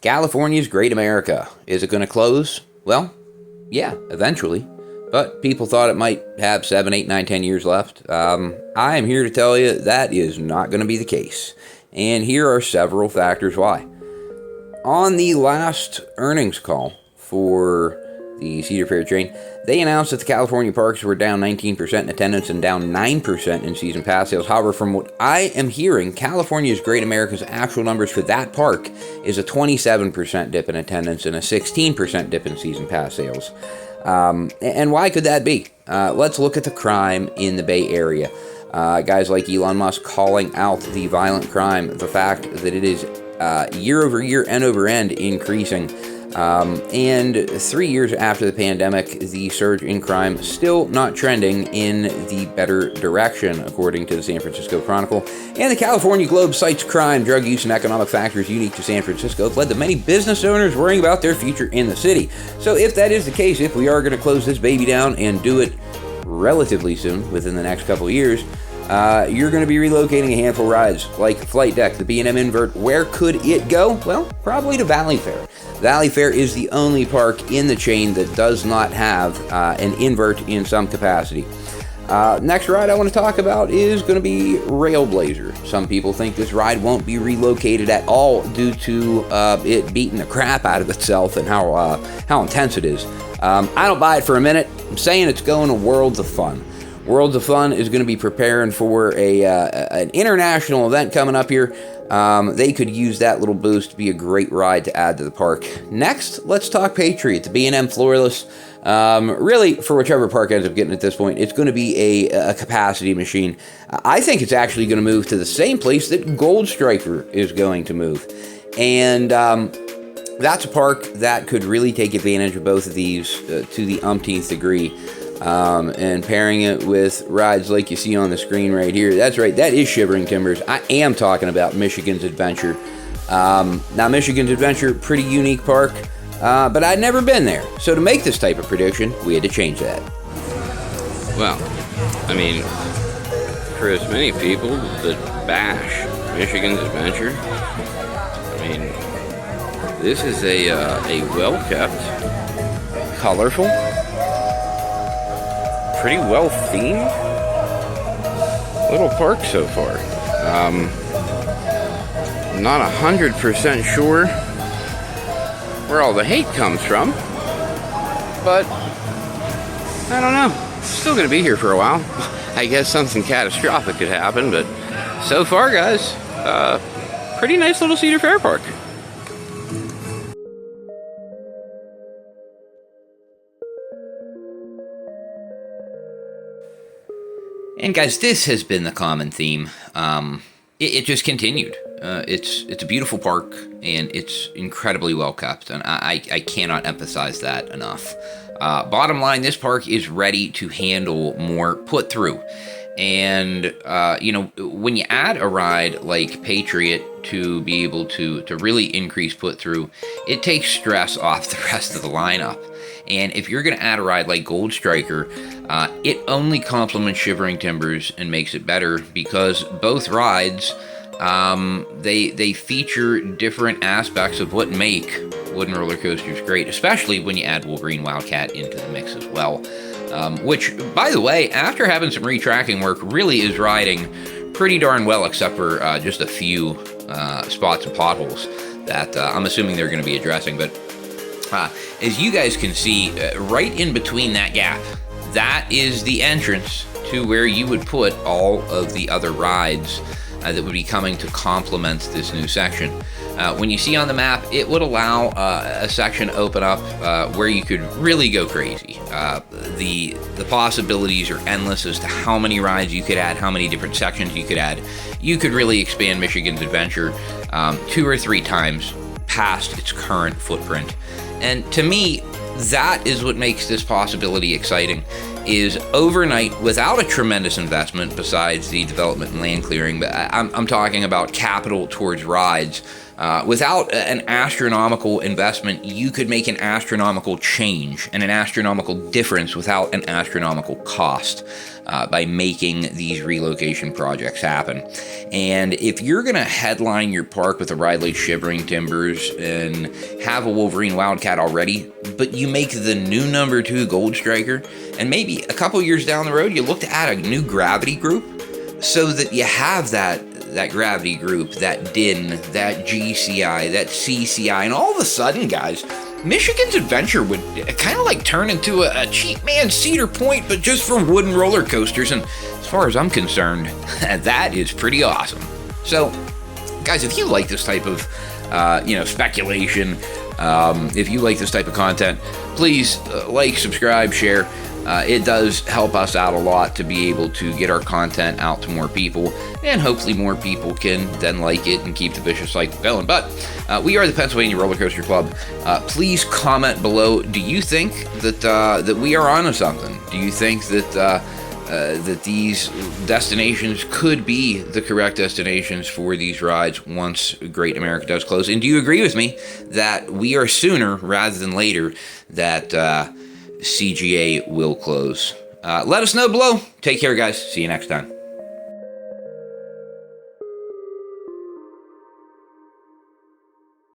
California's Great America. Is it going to close? Well, yeah, eventually. But people thought it might have 7, 8, 9, 10 years left. I am here to tell you that is not going to be the case. And here are several factors why. On the last earnings call for the Cedar Fair chain, they announced that the California parks were down 19% in attendance and down 9% in season pass sales. However, from what I am hearing, California's Great America's actual numbers for that park is a 27% dip in attendance and a 16% dip in season pass sales. And why could that be? Let's look at the crime in the Bay Area. Guys like Elon Musk calling out the violent crime, the fact that it is year over year, end over end increasing. And 3 years after the pandemic, the surge in crime still not trending in the better direction, according to the San Francisco Chronicle. And the California Globe cites crime, drug use, and economic factors unique to San Francisco have led to many business owners worrying about their future in the city. So if that is the case, if we are going to close this baby down and do it relatively soon, within the next couple of years, you're going to be relocating a handful of rides like Flight Deck, the B&M Invert. Where could it go? Well, probably to Valley Fair. Valley Fair is the only park in the chain that does not have an invert in some capacity. Next ride I want to talk about is going to be Railblazer. Some people think this ride won't be relocated at all due to it beating the crap out of itself and how intense it is. I don't buy it for a minute. I'm saying it's going to Worlds of Fun. Worlds of Fun is going to be preparing for an international event coming up here. They could use that little boost to be a great ride to add to the park. Next, let's talk Patriot, the B&M Floorless. Really, for whichever park ends up getting at this point, it's going to be a capacity machine. I think it's actually going to move to the same place that Gold Striker is going to move. And that's a park that could really take advantage of both of these to the umpteenth degree. And pairing it with rides like you see on the screen right here. That's right, that is Shivering Timbers. I am talking about Michigan's Adventure. Now, Michigan's Adventure, pretty unique park, but I'd never been there. So to make this type of prediction, we had to change that. Well, I mean, for as many people that bash Michigan's Adventure, I mean, this is a well-kept, colorful, pretty well themed little park so far. Not 100% sure where all the hate comes from, but I don't know. Still gonna be here for a while. I guess something catastrophic could happen, but so far, guys, pretty nice little Cedar Fair park. And guys, this has been the common theme. It just continued. It's a beautiful park, and it's incredibly well kept, and I cannot emphasize that enough. Bottom line, this park is ready to handle more put through. And, when you add a ride like Patriot to be able to really increase put through, it takes stress off the rest of the lineup. And if you're going to add a ride like Gold Striker, it only complements Shivering Timbers and makes it better because both rides, they feature different aspects of what make wooden roller coasters great, especially when you add Wolverine Wildcat into the mix as well. Which, by the way, after having some retracking work, really is riding pretty darn well, except for just a few spots and potholes that I'm assuming they're going to be addressing. But as you guys can see, right in between that gap, that is the entrance to where you would put all of the other rides that would be coming to complement this new section. When you see on the map, it would allow a section open up where you could really go crazy. The possibilities are endless as to how many rides you could add, how many different sections you could add. You could really expand Michigan's Adventure 2 or 3 times past its current footprint. And to me, that is what makes this possibility exciting, is overnight, without a tremendous investment besides the development and land clearing, but I'm talking about capital towards rides, Without an astronomical investment, you could make an astronomical change and an astronomical difference without an astronomical cost by making these relocation projects happen. And if you're going to headline your park with a ride like Shivering Timbers and have a Wolverine Wildcat already, but you make the new number 2 Gold Striker, and maybe a couple years down the road, you look to add a new Gravity group so that you have that Gravity group, that DIN, that GCI, that CCI, and all of a sudden, guys, Michigan's Adventure would kind of like turn into a cheap man Cedar Point, but just for wooden roller coasters. And as far as I'm concerned, that is pretty awesome. So, guys, if you like this type of, speculation, if you like this type of content, please like, subscribe, share. It does help us out a lot to be able to get our content out to more people, and hopefully more people can then like it and keep the vicious cycle going. But we are the Pennsylvania Roller Coaster Club. Please comment below. Do you think that we are onto something? Do you think that these destinations could be the correct destinations for these rides once Great America does close? And do you agree with me that we are sooner rather than later that CGA will close? Let us know below. Take care, guys. See you next time.